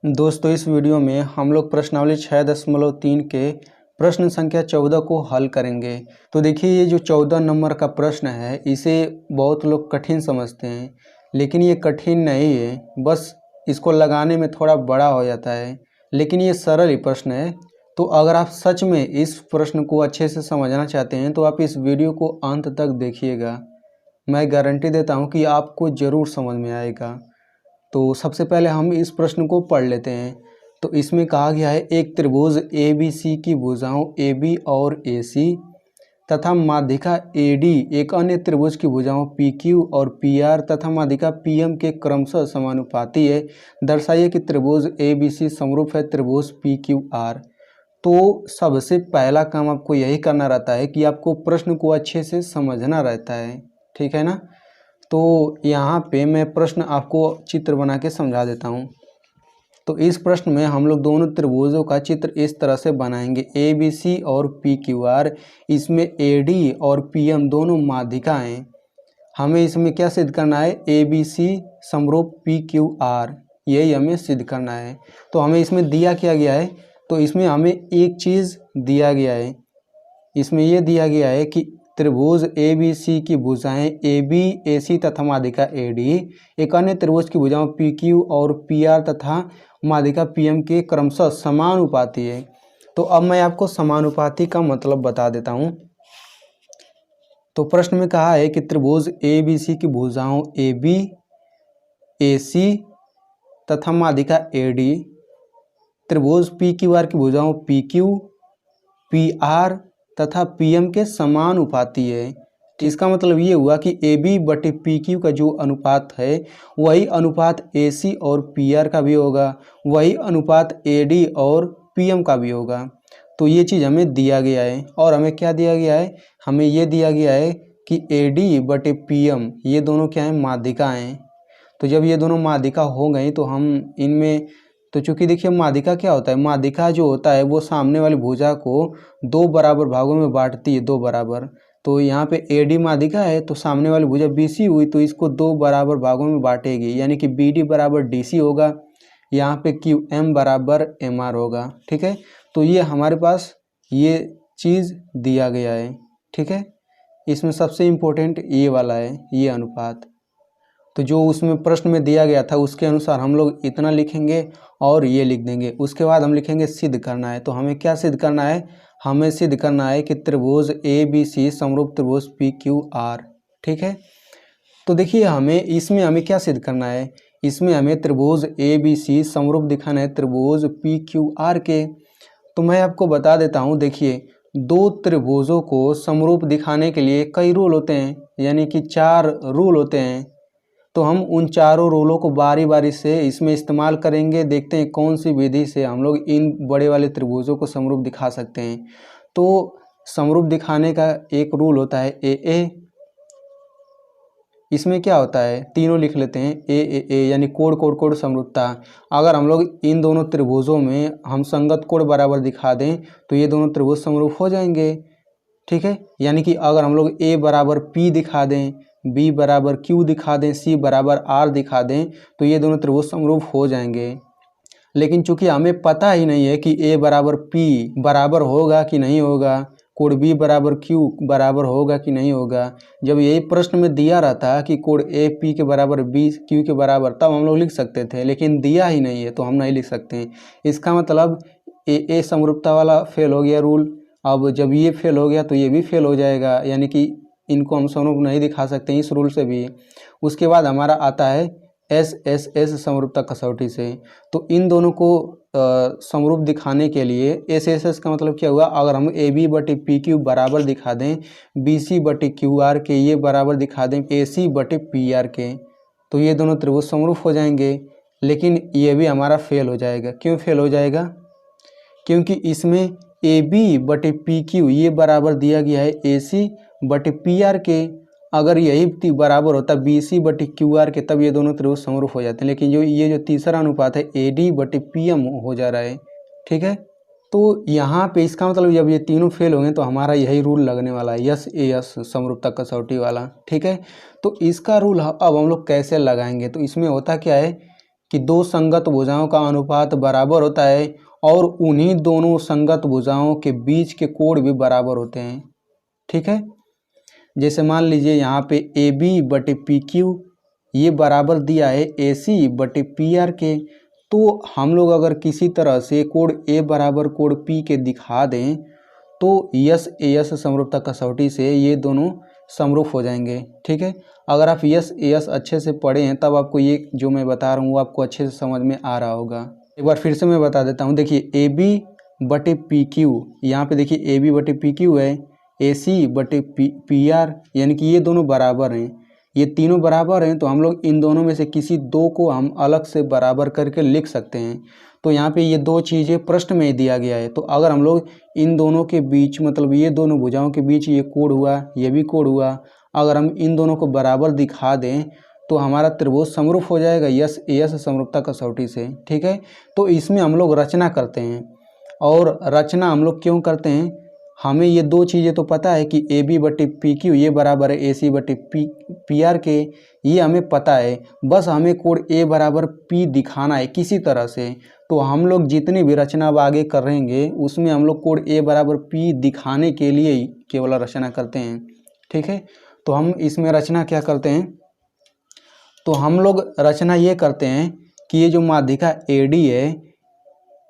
दोस्तों इस वीडियो में हम लोग प्रश्नावली 6.3 के प्रश्न संख्या 14 को हल करेंगे। तो देखिए ये जो 14 नंबर का प्रश्न है इसे बहुत लोग कठिन समझते हैं, लेकिन ये कठिन नहीं है, बस इसको लगाने में थोड़ा बड़ा हो जाता है, लेकिन ये सरल ही प्रश्न है। तो अगर आप सच में इस प्रश्न को अच्छे से समझना चाहते हैं तो आप इस वीडियो को अंत तक देखिएगा। मैं गारंटी देता हूँ कि आपको ज़रूर समझ में आएगा। तो सबसे पहले हम इस प्रश्न को पढ़ लेते हैं। तो इसमें कहा गया है एक त्रिभुज ABC की भुजाओं AB और AC तथा माध्यिका AD एक अन्य त्रिभुज की भुजाओं PQ और PR तथा माध्यिका PM के क्रमशः समानुपाती है। दर्शाइए कि त्रिभुज ABC समरूप है त्रिभुज PQR। तो सबसे पहला काम आपको यही करना रहता है कि आपको प्रश्न को अच्छे से समझना रहता है, ठीक है ना। तो यहाँ पे मैं प्रश्न आपको चित्र बना के समझा देता हूँ। तो इस प्रश्न में हम लोग दोनों त्रिभुजों का चित्र इस तरह से बनाएंगे, ABC और PQR। इसमें AD और PM दोनों माध्यिकाएँ हैं। हमें इसमें क्या सिद्ध करना है, ABC समरूप PQR, यही हमें सिद्ध करना है। तो हमें इसमें दिया क्या गया है, तो इसमें हमें एक चीज़ दिया गया है, इसमें ये दिया गया है कि त्रिभुज ABC की भुजाएं AB AC तथा माध्यिका AD एक अन्य त्रिभुज की भुजाओं PQ और PR तथा माध्यिका PM के क्रमशः समानुपाती है। तो अब मैं आपको समानुपाती का मतलब बता देता हूँ। तो प्रश्न में कहा है कि त्रिभुज ABC की भुजाओं AB AC तथा माध्यिका AD त्रिभुज PQR की भुजाओं PQ PR तथा PM के समानुपाती है। इसका मतलब ये हुआ कि AB बटे PQ का जो अनुपात है वही अनुपात AC और PR का भी होगा, वही अनुपात AD और PM का भी होगा। तो ये चीज़ हमें दिया गया है। और हमें क्या दिया गया है, हमें ये दिया गया है कि AD बटे PM ये दोनों क्या हैं, माध्यिकाएँ। तो जब ये दोनों माध्यिका हो गई तो हम इनमें, तो चूंकि देखिए माध्यिका क्या होता है, माध्यिका जो होता है वो सामने वाली भुजा को दो बराबर भागों में बांटती है, दो बराबर। तो यहाँ पे AD माध्यिका है तो सामने वाली भुजा BC हुई तो इसको दो बराबर भागों में बांटेगी, यानी कि BD बराबर DC होगा, यहाँ पे QM बराबर MR होगा, ठीक है। तो ये हमारे पास ये चीज़ दिया गया है, ठीक है। इसमें सबसे इम्पोर्टेंट ये वाला है, ये अनुपात। तो जो उसमें प्रश्न में दिया गया था उसके अनुसार हम लोग इतना लिखेंगे और ये लिख देंगे। उसके बाद हम लिखेंगे सिद्ध करना है। तो हमें क्या सिद्ध करना है, हमें सिद्ध करना है कि त्रिभुज ABC समरूप त्रिभुज PQR, ठीक है। तो देखिए इसमें हमें क्या सिद्ध करना है, इसमें हमें त्रिभुज ABC समरूप दिखाना है त्रिभुज PQR के। तो मैं आपको बता देता हूँ, देखिए दो त्रिभुजों को समरूप दिखाने के लिए कई रूल होते हैं, यानी कि 4 रूल होते हैं। तो हम उन चारों रूलों को बारी बारी से इसमें इस्तेमाल करेंगे, देखते हैं कौन सी विधि से हम लोग इन बड़े वाले त्रिभुजों को समरूप दिखा सकते हैं। तो समरूप दिखाने का एक रूल होता है AA। इसमें क्या होता है, तीनों लिख लेते हैं AAA, यानी कोण कोण कोण समरूपता। अगर हम लोग इन दोनों त्रिभुजों में हम संगत कोण बराबर दिखा दें तो ये दोनों त्रिभुज समरूप हो जाएंगे, ठीक है। यानी कि अगर हम लोग A बराबर P दिखा दें, B बराबर Q दिखा दें, C बराबर R दिखा दें तो ये दोनों त्रिभुज समरूप हो जाएंगे। लेकिन चूंकि हमें पता ही नहीं है कि A बराबर P बराबर होगा कि नहीं होगा, कोण B बराबर Q बराबर होगा कि नहीं होगा, जब यही प्रश्न में दिया रहता कि कोण A P के बराबर B Q के बराबर, तब हम लोग लिख सकते थे, लेकिन दिया ही नहीं है तो हम नहीं लिख सकते। इसका मतलब AA समरूपता वाला फेल हो गया रूल। अब जब ये फेल हो गया तो ये भी फेल हो जाएगा, यानी कि इनको हम समरूप नहीं दिखा सकते इस रूल से भी। उसके बाद हमारा आता है SSS समरूपता कसौटी से। तो इन दोनों को समरूप दिखाने के लिए SSS का मतलब क्या हुआ, अगर हम AB बटे PQ बराबर दिखा दें, BC बटे QR के ये बराबर दिखा दें AC बटे PR के, तो ये दोनों त्रिभुज समरूप हो जाएंगे। लेकिन ये भी हमारा फेल हो जाएगा। क्यों फेल हो जाएगा, क्योंकि इसमें AB बटे PQ ये बराबर दिया गया है AC बटे PR के। अगर यही बराबर होता BC बटे QR के तब ये दोनों त्रिभुज समरूप हो जाते हैं, लेकिन ये जो तीसरा अनुपात है AD बटे PM हो जा रहा है, ठीक है। तो यहाँ पे इसका मतलब जब ये तीनों फेल होंगे तो हमारा यही रूल लगने वाला है, SAS समरूपता कसौटी वाला, ठीक है। तो इसका रूल अब हम लोग कैसे लगाएंगे, तो इसमें होता क्या है कि दो संगत भुजाओं का अनुपात बराबर होता है और उन्हीं दोनों संगत भुजाओं के बीच के कोण भी बराबर होते हैं। ठीक है, जैसे मान लीजिए यहाँ पे ए बी बटे पी क्यू ये बराबर दिया है ए सी बटे पी आर के। तो हम लोग अगर किसी तरह से कोण ए बराबर कोण पी के दिखा दें तो यस एस समरूपता कसौटी से ये दोनों समरूप हो जाएंगे। ठीक है, अगर आप यस एस अच्छे से पढ़े हैं तब आपको ये जो मैं बता रहा हूँ वो आपको अच्छे से समझ में आ रहा होगा। एक बार फिर से मैं बता देता हूँ। देखिए ए बी बटे पी क्यू, यहाँ पे देखिए ए बी बटे पी क्यू है, ए सी बटे पी आर, यानी कि ये दोनों बराबर हैं, ये तीनों बराबर हैं। तो हम लोग इन दोनों में से किसी दो को हम अलग से बराबर करके लिख सकते हैं। तो यहाँ पे ये दो चीज़ें प्रश्न में दिया गया है। तो अगर हम लोग इन दोनों के बीच मतलब ये दोनों भुजाओं के बीच ये कोण हुआ, ये भी कोण हुआ, अगर हम इन दोनों को बराबर दिखा दें तो हमारा त्रिभुज समरूप हो जाएगा यस एस समरूपता कसौटी से। ठीक है, तो इसमें हम लोग रचना करते हैं। और रचना हम लोग क्यों करते हैं, हमें ये दो चीज़ें तो पता है कि ए बी बटे पी क्यू ये बराबर है ए सी बटे पी आर के, ये हमें पता है। बस हमें कोण ए बराबर पी दिखाना है किसी तरह से। तो हम लोग जितनी भी रचना अब आगे करेंगे उसमें हम लोग कोण ए बराबर पी दिखाने के लिए ही केवल रचना करते हैं। ठीक है, तो हम इसमें रचना क्या करते हैं, तो हम लोग रचना ये करते हैं कि ये जो माध्यिका ए डी है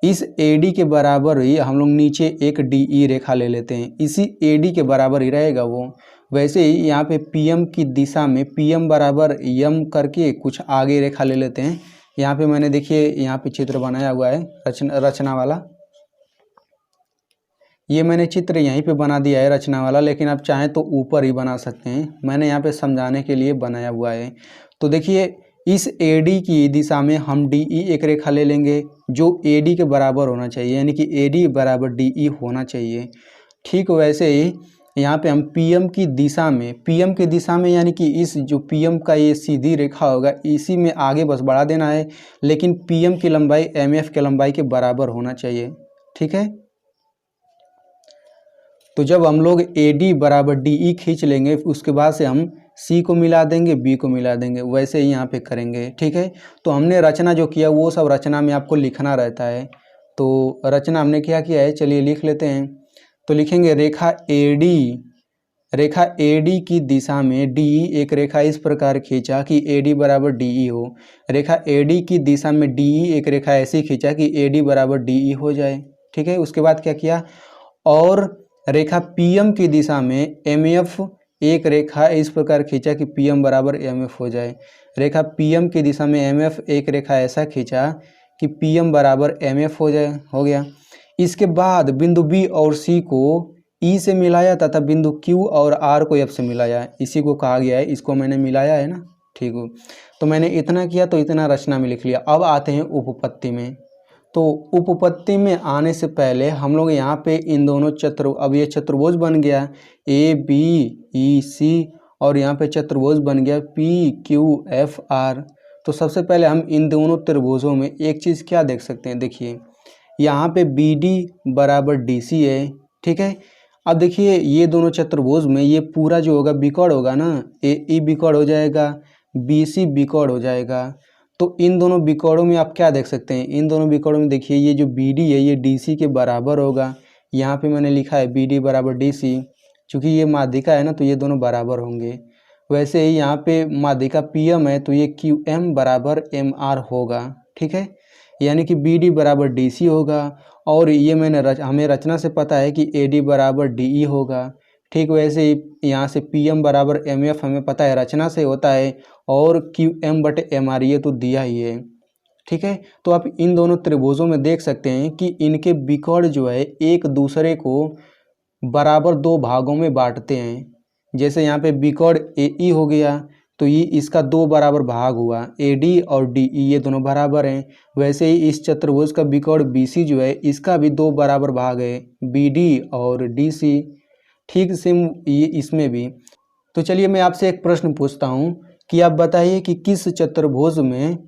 इस AD के बराबर ही हम लोग नीचे एक DE रेखा ले लेते हैं, इसी AD के बराबर ही रहेगा वो। वैसे ही यहाँ पे PM की दिशा में PM बराबर M करके कुछ आगे रेखा ले लेते हैं। यहाँ पे मैंने देखिए यहाँ पे चित्र बनाया हुआ है रचना वाला, ये मैंने चित्र यहीं पे बना दिया है रचना वाला, लेकिन आप चाहें तो ऊपर ही बना सकते हैं, मैंने यहाँ पे समझाने के लिए बनाया हुआ है। तो देखिए इस AD की दिशा में हम DE एक रेखा ले लेंगे जो AD के बराबर होना चाहिए, यानी कि AD बराबर DE होना चाहिए। ठीक वैसे ही यहाँ पे हम PM की दिशा में यानी कि इस जो PM का ये सीधी रेखा होगा इसी में आगे बस बढ़ा देना है, लेकिन PM की लंबाई MF के लंबाई के बराबर होना चाहिए। ठीक है, तो जब हम लोग AD बराबर DE खींच लेंगे उसके बाद से हम C को मिला देंगे, B को मिला देंगे, वैसे ही यहाँ पे करेंगे। ठीक है, तो हमने रचना जो किया वो सब रचना में आपको लिखना रहता है। तो रचना हमने क्या किया है, चलिए लिख लेते हैं। तो लिखेंगे रेखा AD की दिशा में DE एक रेखा इस प्रकार खींचा कि AD बराबर DE हो। रेखा AD की दिशा में DE एक रेखा ऐसी खींचा कि AD बराबर DE हो जाए। ठीक है, उसके बाद क्या किया, और रेखा PM की दिशा में MF एक रेखा इस प्रकार खींचा कि PM बराबर MF हो जाए। रेखा PM की दिशा में MF एक रेखा ऐसा खींचा कि PM बराबर MF हो गया। इसके बाद बिंदु B और C को E से मिलाया तथा बिंदु Q और R को F से मिलाया, इसी को कहा गया है, इसको मैंने मिलाया है ना। ठीक हो, तो मैंने इतना किया तो इतना रचना में लिख लिया। अब आते हैं उपपत्ति में। तो उपपत्ति में आने से पहले हम लोग यहाँ पे इन दोनों अब ये चतुर्भुज बन गया ABEC और यहाँ पे चतुर्भुज बन गया PQFR। तो सबसे पहले हम इन दोनों त्रिभुजों में एक चीज़ क्या देख सकते हैं, देखिए यहाँ पे BD बराबर DC है। ठीक है, अब देखिए ये दोनों चतुर्भुज में ये पूरा जो होगा बिकॉर्ड होगा ना, AE बिकॉर्ड हो जाएगा, BC बिकॉर्ड हो जाएगा। तो इन दोनों बिकॉर्डों में आप क्या देख सकते हैं, इन दोनों बिकॉर्डों में देखिए ये जो BD है ये DC के बराबर होगा। यहाँ पे मैंने लिखा है BD बराबर DC, चूँकि ये माध्यिका है ना तो ये दोनों बराबर होंगे। वैसे ही यहाँ पे माध्यिका PM है तो ये QM बराबर MR होगा। ठीक है, यानी कि BD बराबर DC होगा। और ये हमें रचना से पता है कि AD बराबर DE होगा। ठीक वैसे ही यहाँ से PM बराबर MF हमें पता है रचना से होता है, और QM बटे MR ये तो दिया ही है। ठीक है, तो आप इन दोनों त्रिभुजों में देख सकते हैं कि इनके बिकॉर्ड जो है एक दूसरे को बराबर दो भागों में बांटते हैं। जैसे यहाँ पे बिकॉर्ड AE हो गया तो ये इसका दो बराबर भाग हुआ, AD और DE ये दोनों बराबर हैं। वैसे ही इस चतुर्भुज का बिकॉर्ड BC जो है इसका भी दो बराबर भाग है, BD और DC। ठीक सेम ये इसमें भी। तो चलिए मैं आपसे एक प्रश्न पूछता हूँ कि आप बताइए कि किस चतुर्भुज में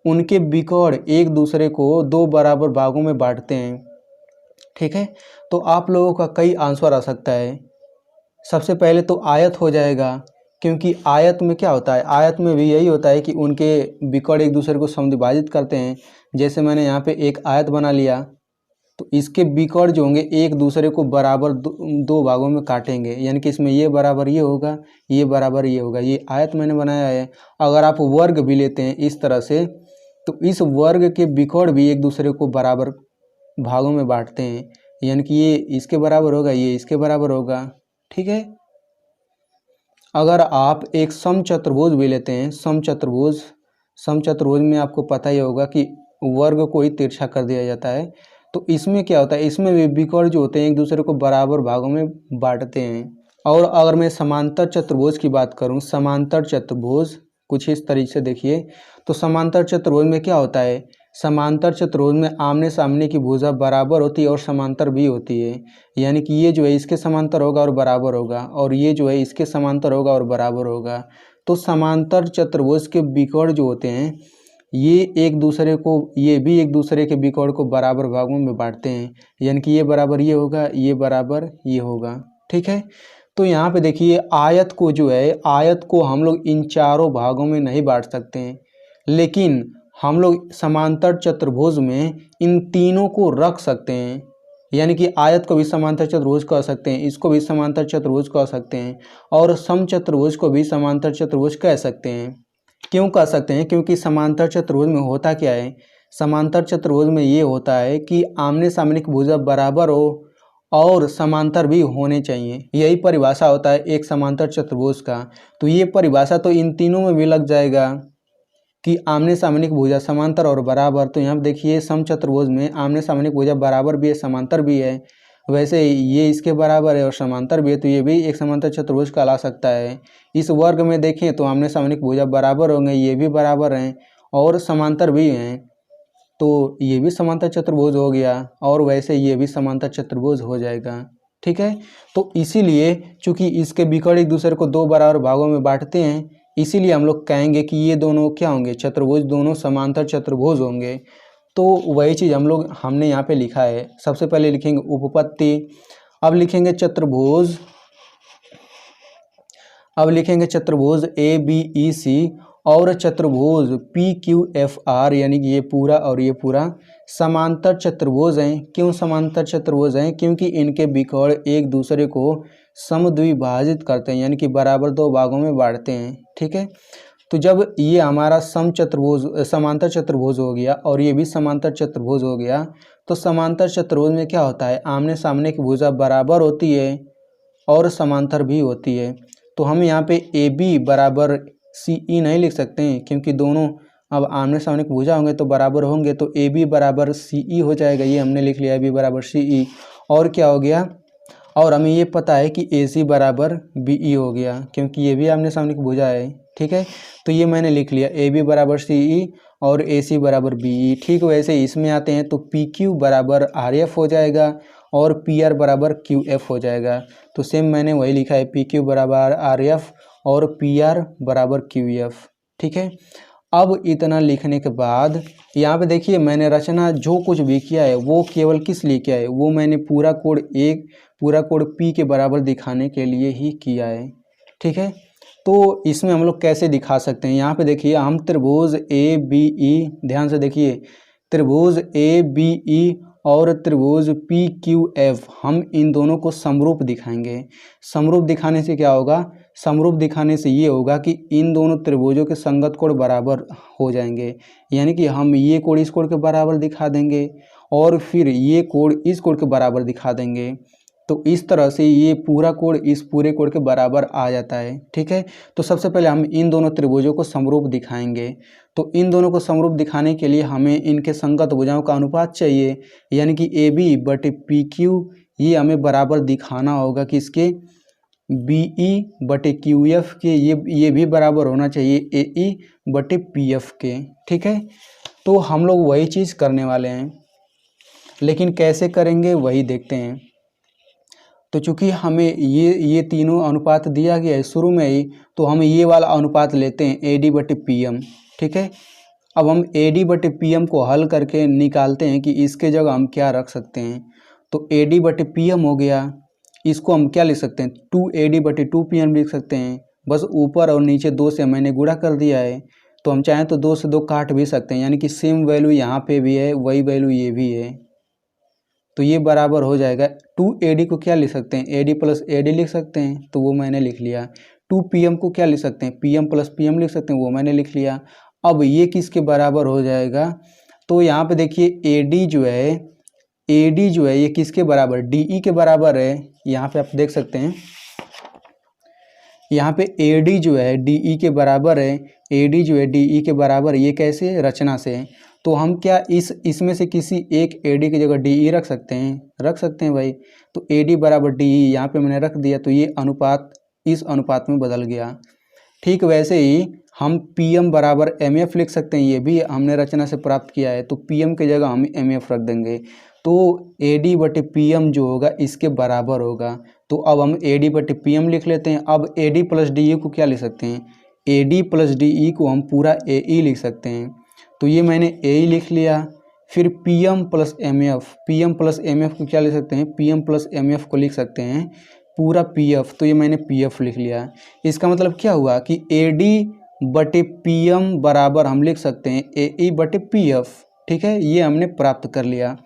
उनके बिकॉर्ड एक दूसरे को दो बराबर भागों में बांटते हैं। ठीक है, तो आप लोगों का कई आंसर आ सकता है। सबसे पहले तो आयत हो जाएगा, क्योंकि आयत में क्या होता है, आयत में भी यही होता है कि उनके विकर्ण एक दूसरे को समद्विभाजित करते हैं। जैसे मैंने यहाँ पे एक आयत बना लिया, तो इसके विकर्ण जो होंगे एक दूसरे को बराबर दो भागों में काटेंगे, यानी कि इसमें ये बराबर ये होगा, ये बराबर ये होगा। ये आयत मैंने बनाया है। अगर आप वर्ग भी लेते हैं इस तरह से, तो इस वर्ग के विकर्ण भी एक दूसरे को बराबर भागों में बांटते हैं, यानी कि ये इसके बराबर होगा, ये इसके बराबर होगा। ठीक है। अगर आप एक समचतुर्भुज भी लेते हैं, समचतुर्भुज में आपको पता ही होगा कि वर्ग को ही तिरछा कर दिया जाता है। तो इसमें क्या होता है, इसमें भी विकर्ण जो होते हैं एक दूसरे को बराबर भागों में बांटते हैं। और अगर मैं समांतर चतुर्भुज की बात करूं, समांतर चतुर्भुज कुछ इस तरीके से देखिए। तो समांतर चतुर्भुज में क्या होता है, समांतर चतुर्भुज में आमने सामने की भुजा बराबर होती है और समांतर भी होती है, यानी कि ये जो है इसके समांतर होगा और बराबर होगा, और ये जो है इसके समांतर होगा और बराबर होगा। तो समांतर चतुर्भुज के विकर्ण जो होते हैं ये एक दूसरे को, ये भी एक दूसरे के विकर्ण को बराबर भागों में बांटते हैं, यानी कि ये बराबर ये होगा, ये बराबर ये होगा। ठीक है। तो यहाँ पे देखिए आयत को जो है, आयत को हम लोग इन चारों भागों में नहीं बांट सकते हैं, लेकिन हम लोग समांतर चतुर्भुज में इन तीनों को रख सकते हैं, यानी कि आयत को भी समांतर चतुर्भुज कह सकते हैं, इसको भी समांतर चतुर्भुज कह सकते हैं, और समचतुर्भुज को भी समांतर चतुर्भुज कह सकते हैं। क्यों कह सकते हैं, क्योंकि समांतर चतुर्भुज में होता क्या है, समांतर चतुर्भुज में ये होता है कि आमने सामने की भुजा बराबर हो और समांतर भी होने चाहिए, यही परिभाषा होता है एक समांतर चतुर्भुज का। तो ये परिभाषा तो इन तीनों में भी लग जाएगा कि आमने सामने की भुजा समांतर और बराबर। तो यहाँ देखिए समचतुर्भुज में आमने सामने की भुजा बराबर भी है, समांतर भी है, वैसे ये इसके बराबर है और समांतर भी है, तो ये भी एक समांतर चतुर्भुज कहला सकता है। इस वर्ग में देखें तो आमने सामने की भुजा बराबर होंगे, ये भी बराबर हैं और समांतर भी हैं, तो ये भी समांतर चतुर्भुज हो गया, और वैसे ये भी समांतर चतुर्भुज हो जाएगा। ठीक है। तो इसीलिए चूंकि इसके विकर्ण एक दूसरे को दो बराबर भागों में बांटते हैं, इसीलिए हम लोग कहेंगे कि ये दोनों क्या होंगे, चतुर्भुज, दोनों समांतर चतुर्भुज होंगे। तो वही चीज़ हमने यहाँ पे लिखा है। सबसे पहले लिखेंगे उपपत्ति, अब लिखेंगे चतुर्भुज, अब लिखेंगे चतुर्भुज ABEC और चतुर्भुज PQFR, यानी कि ये पूरा और ये पूरा समांतर चतुर्भुज हैं। क्यों समांतर चतुर्भुज हैं, क्योंकि इनके विकर्ण एक दूसरे को समद्विभाजित करते हैं, यानी कि बराबर दो भागों में बांटते हैं। ठीक है। तो जब ये हमारा समांतर चतुर्भुज हो गया और ये भी समांतर चतुर्भुज हो गया, तो समांतर चतुर्भुज में क्या होता है, आमने सामने की भुजा बराबर होती है और समांतर भी होती है। तो हम यहाँ पे AB बराबर CE नहीं लिख सकते हैं, क्योंकि दोनों अब आमने सामने की भुजा होंगे तो बराबर होंगे, तो AB बराबर CE हो जाएगा, ये हमने लिख लिया AB बराबर CE। और क्या हो गया, और हमें ये पता है कि AC बराबर BE हो गया, क्योंकि ये भी आमने सामने की भुजा है। ठीक है। तो ये मैंने लिख लिया AB बराबर CE और AC बराबर BE। ठीक वैसे इसमें आते हैं तो PQ बराबर RF हो जाएगा और PR बराबर QF हो जाएगा। तो सेम मैंने वही लिखा है, PQ बराबर RF और PR बराबर QF। ठीक है। अब इतना लिखने के बाद यहाँ पे देखिए मैंने रचना जो कुछ भी किया है वो केवल किस लिए किया है, वो मैंने पूरा कोड P के बराबर दिखाने के लिए ही किया है। ठीक है। तो इसमें हम लोग कैसे दिखा सकते हैं, यहाँ पे देखिए हम त्रिभुज ABE, ध्यान से देखिए, त्रिभुज ABE और त्रिभुज PQF, हम इन दोनों को समरूप दिखाएंगे। समरूप दिखाने से क्या होगा, समरूप दिखाने से ये होगा कि इन दोनों त्रिभुजों के संगत कोण बराबर हो जाएंगे, यानी कि हम ये कोण इस कोण के बराबर दिखा देंगे और फिर ये कोण इस कोण के बराबर दिखा देंगे। तो इस तरह से ये पूरा कोण इस पूरे कोण के बराबर आ जाता है। ठीक है। तो सबसे पहले हम इन दोनों त्रिभुजों को समरूप दिखाएंगे। तो इन दोनों को समरूप दिखाने के लिए हमें इनके संगत भुजाओं का अनुपात चाहिए, यानी कि AB बटे PQ, ये हमें बराबर दिखाना होगा कि इसके BE बटे QF के, ये भी बराबर होना चाहिए AE बटे PF के। ठीक है। तो हम लोग वही चीज़ करने वाले हैं, लेकिन कैसे करेंगे वही देखते हैं। तो चूंकि हमें ये तीनों अनुपात दिया गया है शुरू में ही, तो हम ये वाला अनुपात लेते हैं AD बटे PM। ठीक है। अब हम AD बटे PM को हल करके निकालते हैं कि इसके जगह हम क्या रख सकते हैं। तो AD बटे PM हो गया, इसको हम क्या लिख सकते हैं, 2AD बटे 2PM लिख सकते हैं, बस ऊपर और नीचे 2 से मैंने गुणा कर दिया है। तो हम चाहें तो 2 से 2 काट भी सकते हैं, यानी कि सेम वैल्यू यहाँ पे भी है, वही वैल्यू ये भी है। तो ये बराबर हो जाएगा 2AD को क्या लिख सकते हैं, AD प्लस AD लिख सकते हैं, तो वो मैंने लिख लिया। 2PM को क्या लिख सकते हैं, PM प्लस PM लिख सकते हैं, वो मैंने लिख लिया। अब ये किसके बराबर हो जाएगा, तो यहाँ पे देखिए AD जो है ये किसके बराबर, DE के बराबर है। यहाँ पे आप देख सकते हैं, यहाँ पे AD जो है DE के बराबर है, AD जो है DE के बराबर, ये कैसे, रचना से। तो हम क्या इसमें से किसी एक AD की जगह DE रख सकते हैं भाई। तो AD बराबर DE यहाँ पे मैंने रख दिया, तो ये अनुपात इस अनुपात में बदल गया। ठीक वैसे ही हम PM बराबर MF लिख सकते हैं, ये भी हमने रचना से प्राप्त किया है। तो PM की जगह हम MF रख देंगे, तो AD बटे PM जो होगा इसके बराबर होगा। तो अब हम AD बटे PM लिख लेते हैं। अब AD प्लस DE को क्या लिख सकते हैं, AD प्लस DE को हम पूरा AE लिख सकते हैं। तो ये मैंने AE लिख लिया। फिर PM प्लस MF को क्या लिख सकते हैं, PM प्लस MF को लिख सकते हैं पूरा PF। तो ये मैंने PF लिख लिया। इसका मतलब क्या हुआ कि AD बटे PM बराबर हम लिख सकते हैं AE बटे PF। ठीक है, ये हमने प्राप्त कर लिया।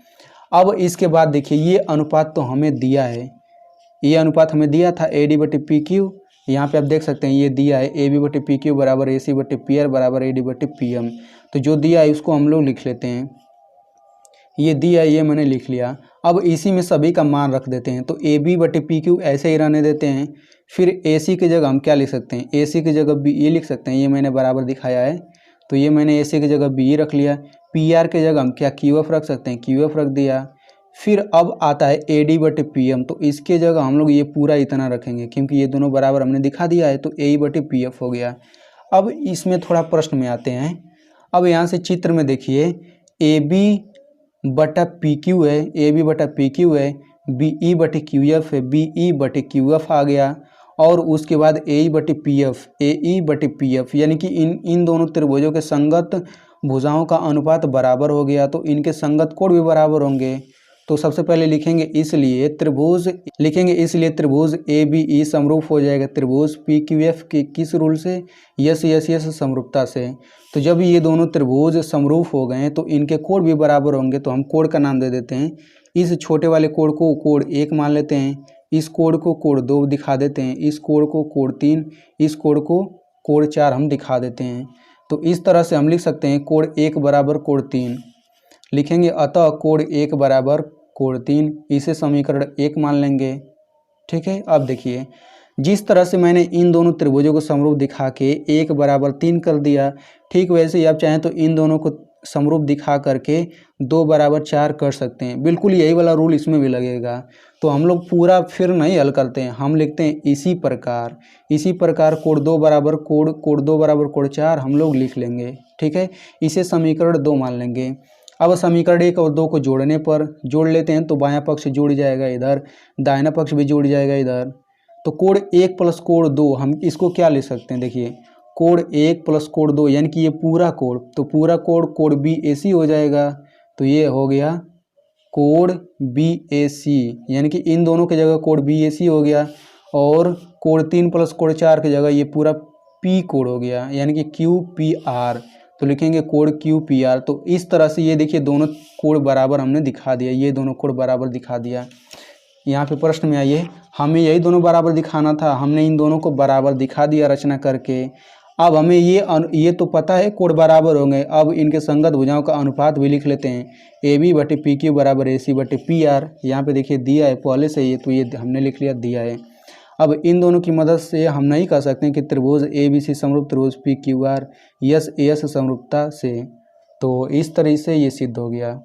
अब इसके बाद देखिए ये अनुपात तो हमें दिया है, ये अनुपात हमें दिया था AD बटे PQ। यहाँ पे आप देख सकते हैं ये दिया है AB बटे PQ बराबर AC बटे PR बराबर AD बटे PM। तो जो दिया है उसको हम लोग लिख लेते हैं, ये दिया है, ये मैंने लिख लिया। अब इसी में सभी का मान रख देते हैं। तो AB बटे PQ ऐसे ही रहने देते हैं। फिर AC की जगह हम क्या लिख सकते हैं, AC की जगह BE लिख सकते हैं, ये मैंने बराबर दिखाया है। तो ये मैंने AC की जगह BE रख लिया। PR की जगह हम क्या QF रख सकते हैं, QF रख दिया। फिर अब आता है AD बटे PM, तो इसके जगह हम लोग ये पूरा इतना रखेंगे, क्योंकि ये दोनों बराबर हमने दिखा दिया है। तो AE बटे PF हो गया। अब इसमें थोड़ा प्रश्न में आते हैं। अब यहाँ से चित्र में देखिए AB बटा PQ है, AB बटा PQ है, BE बटे QF है, BE बटे QF आ गया। और उसके बाद AE बटे PF, यानी कि इन दोनों त्रिभुजों के संगत भुजाओं का अनुपात बराबर हो गया। तो इनके संगत कोण भी बराबर होंगे। तो सबसे पहले लिखेंगे इसलिए त्रिभुज ABE समरूप हो जाएगा त्रिभुज PQF के किस रूल से, यस समरूपता से। तो जब ये दोनों त्रिभुज समरूप हो गए तो इनके कोण भी बराबर होंगे। तो हम कोण का नाम दे देते हैं। इस छोटे वाले कोण को कोण 1 मान लेते हैं, इस कोण को कोण 2 दिखा देते हैं, इस कोण को कोण 3, इस कोण को कोण 4 हम दिखा देते हैं। तो इस तरह से हम लिख सकते हैं कोण 1 बराबर कोण 3 लिखेंगे। अतः कोण 1 बराबर कोण 3, इसे समीकरण 1 मान लेंगे। ठीक है, अब देखिए जिस तरह से मैंने इन दोनों त्रिभुजों को समरूप दिखा के 1 बराबर 3 कर दिया, ठीक वैसे ही आप चाहें तो इन दोनों को समरूप दिखा करके 2 बराबर 4 कर सकते हैं। बिल्कुल यही वाला रूल इसमें भी लगेगा। तो हम लोग पूरा फिर नहीं हल करते हैं, हम लिखते हैं इसी प्रकार कोण 2 बराबर कोण 4 हम लोग लिख लेंगे। ठीक है, इसे समीकरण 2 मान लेंगे। अब समीकरण 1 और 2 को जोड़ने पर जोड़ लेते हैं, तो बायां पक्ष जुड़ जाएगा इधर, दाहिना पक्ष भी जुड़ जाएगा इधर। तो कोण 1 प्लस कोण 2 हम इसको क्या लिख सकते हैं, देखिए कोण 1 प्लस कोण 2 यानी कि ये पूरा कोण, तो पूरा कोण BAC हो जाएगा। तो ये हो गया कोण BAC, यानी कि इन दोनों की जगह कोण BAC हो गया। और कोण 3 प्लस कोण 4 की जगह ये पूरा P कोण हो गया, यानी कि QPR। तो लिखेंगे कोण QPR। तो इस तरह से ये देखिए दोनों कोण बराबर हमने दिखा दिया, ये दोनों कोण बराबर दिखा दिया। यहाँ पे प्रश्न में आइए, हमें यही दोनों बराबर दिखाना था, हमने इन दोनों को बराबर दिखा दिया रचना करके। अब हमें ये तो पता है कोण बराबर होंगे। अब इनके संगत भुजाओं का अनुपात भी लिख लेते हैं। AB बटे PQ बराबर AC बटे PR। यहाँ पे देखिए दिया है पहले से ये, तो ये हमने लिख लिया, दिया है। अब इन दोनों की मदद से हम नहीं कह सकते कि त्रिभुज ABC समरूप त्रिभुज PQR यस AS समरूपता से। तो इस तरह से ये सिद्ध हो गया।